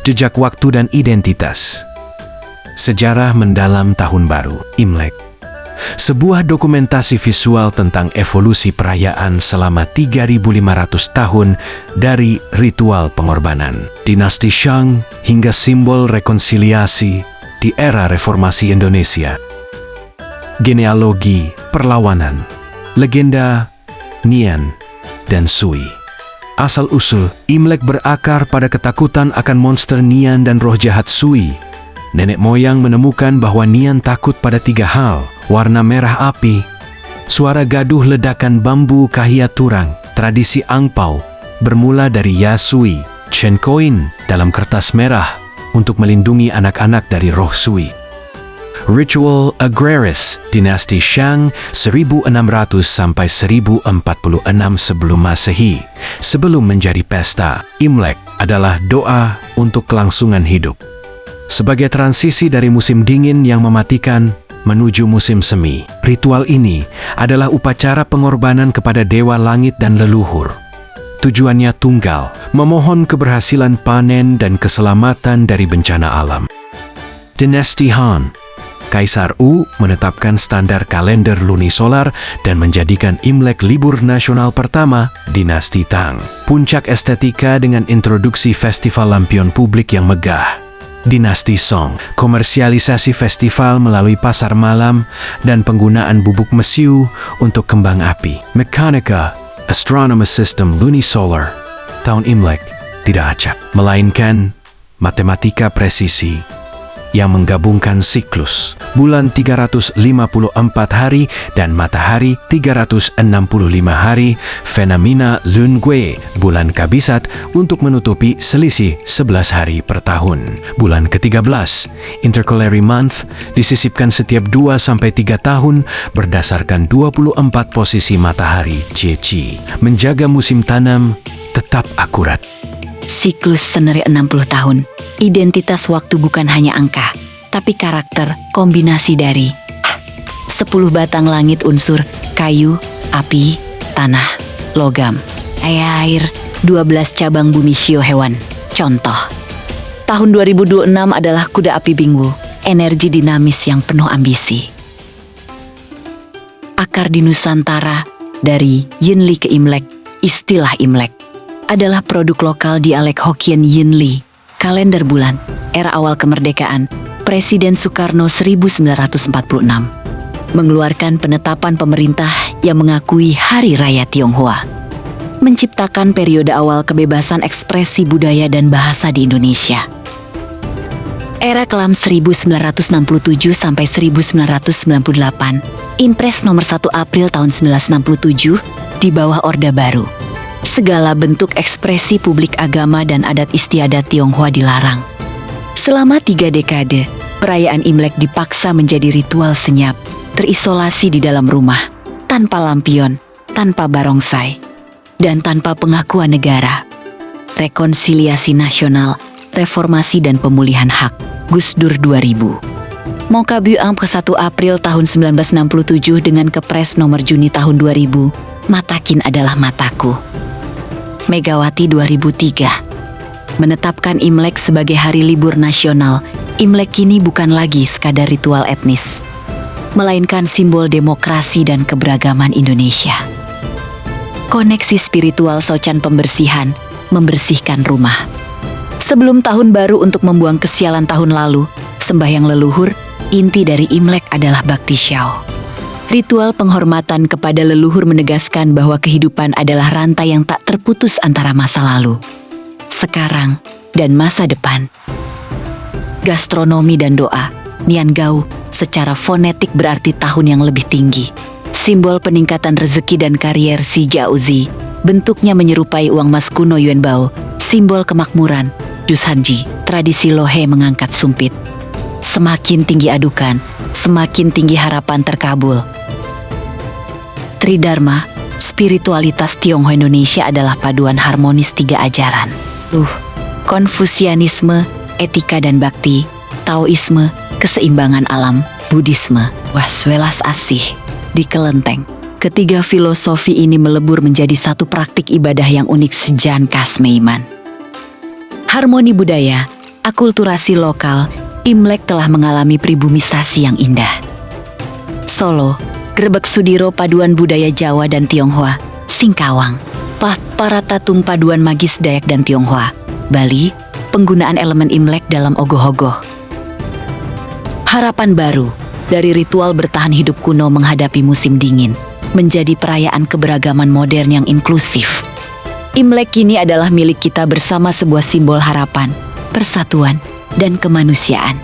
jejak waktu dan identitas. Sejarah mendalam Tahun Baru, Imlek. Sebuah dokumentasi visual tentang evolusi perayaan selama 3.500 tahun dari ritual pengorbanan, dinasti Shang hingga simbol rekonsiliasi di era reformasi Indonesia. Genealogi, perlawanan, legenda, Nian, dan Sui. Asal-usul, Imlek berakar pada ketakutan akan monster Nian dan roh jahat Sui. Nenek moyang menemukan bahwa Nian takut pada 3 hal: warna merah api, suara gaduh ledakan bambu kahia turang, tradisi angpau, bermula dari Yasui, Chen koin dalam kertas merah untuk melindungi anak-anak dari roh Sui. Ritual Agraris, dinasti Shang 1600 sampai 1046 sebelum Masehi. Sebelum menjadi pesta, Imlek adalah doa untuk kelangsungan hidup. Sebagai transisi dari musim dingin yang mematikan menuju musim semi, ritual ini adalah upacara pengorbanan kepada dewa langit dan leluhur. Tujuannya tunggal, memohon keberhasilan panen dan keselamatan dari bencana alam. Dinasti Han, Kaisar Wu menetapkan standar kalender lunisolar dan menjadikan Imlek libur nasional pertama. Dinasti Tang, puncak estetika dengan introduksi festival lampion publik yang megah. Dinasti Song, komersialisasi festival melalui pasar malam dan penggunaan bubuk mesiu untuk kembang api. Mechanica, astronomy system lunisolar. Tahun Imlek tidak acak, melainkan matematika presisi yang menggabungkan siklus bulan 354 hari dan matahari 365 hari, fenomena Lun Gui, bulan kabisat, untuk menutupi selisih 11 hari per tahun. Bulan ke-13, Intercalary Month, disisipkan setiap 2-3 tahun berdasarkan 24 posisi matahari Qi, menjaga musim tanam tetap akurat. Siklus seneri 60 tahun. Identitas waktu bukan hanya angka, tapi karakter, kombinasi dari 10 batang langit unsur kayu, api, tanah, logam, air, 12 cabang bumi shio hewan. Contoh, tahun 2026 adalah kuda api Bingwu, energi dinamis yang penuh ambisi. Akar di Nusantara, dari Yinli ke Imlek. Istilah Imlek adalah produk lokal dialek Hokkien Yinli, kalender bulan, era awal kemerdekaan, Presiden Soekarno 1946, mengeluarkan penetapan pemerintah yang mengakui Hari Raya Tionghoa, menciptakan periode awal kebebasan ekspresi budaya dan bahasa di Indonesia. Era kelam 1967 sampai 1998, Impres nomor 1 April tahun 1967 di bawah Orde Baru. Segala bentuk ekspresi publik agama dan adat istiadat Tionghoa dilarang. Selama 3 dekade, perayaan Imlek dipaksa menjadi ritual senyap, terisolasi di dalam rumah, tanpa lampion, tanpa barongsai, dan tanpa pengakuan negara. Rekonsiliasi nasional, reformasi dan pemulihan hak, Gus Dur 2000. Mokabuang ke 1 April tahun 1967 dengan Kepres nomor Juni tahun 2000, Matakin adalah mataku. Megawati 2003 menetapkan Imlek sebagai hari libur nasional. Imlek kini bukan lagi sekadar ritual etnis, melainkan simbol demokrasi dan keberagaman Indonesia. Koneksi spiritual Socan pembersihan, membersihkan rumah. Sebelum tahun baru untuk membuang kesialan tahun lalu, sembahyang leluhur, inti dari Imlek adalah Bakti Xiao. Ritual penghormatan kepada leluhur menegaskan bahwa kehidupan adalah rantai yang tak terputus antara masa lalu, sekarang, dan masa depan. Gastronomi dan doa, Nian Gao, secara fonetik berarti tahun yang lebih tinggi. Simbol peningkatan rezeki dan karier Si Jiaozi, bentuknya menyerupai uang emas kuno Yuan Bao, simbol kemakmuran. Jushanji, tradisi Lohe mengangkat sumpit. Semakin tinggi adukan, semakin tinggi harapan terkabul. Tridharma, spiritualitas Tionghoa Indonesia adalah paduan harmonis 3 ajaran. Konfusianisme, etika dan bakti, Taoisme, keseimbangan alam, Buddhisme, waswelas asih, di kelenteng. Ketiga filosofi ini melebur menjadi satu praktik ibadah yang unik sejan kasmeiman. Harmoni budaya, akulturasi lokal, Imlek telah mengalami pribumisasi yang indah. Solo, Grebek Sudiro paduan budaya Jawa dan Tionghoa, Singkawang, para tatung paduan magis Dayak dan Tionghoa, Bali, penggunaan elemen Imlek dalam ogoh-ogoh. Harapan baru, dari ritual bertahan hidup kuno menghadapi musim dingin, menjadi perayaan keberagaman modern yang inklusif. Imlek kini adalah milik kita bersama, sebuah simbol harapan, persatuan, dan kemanusiaan.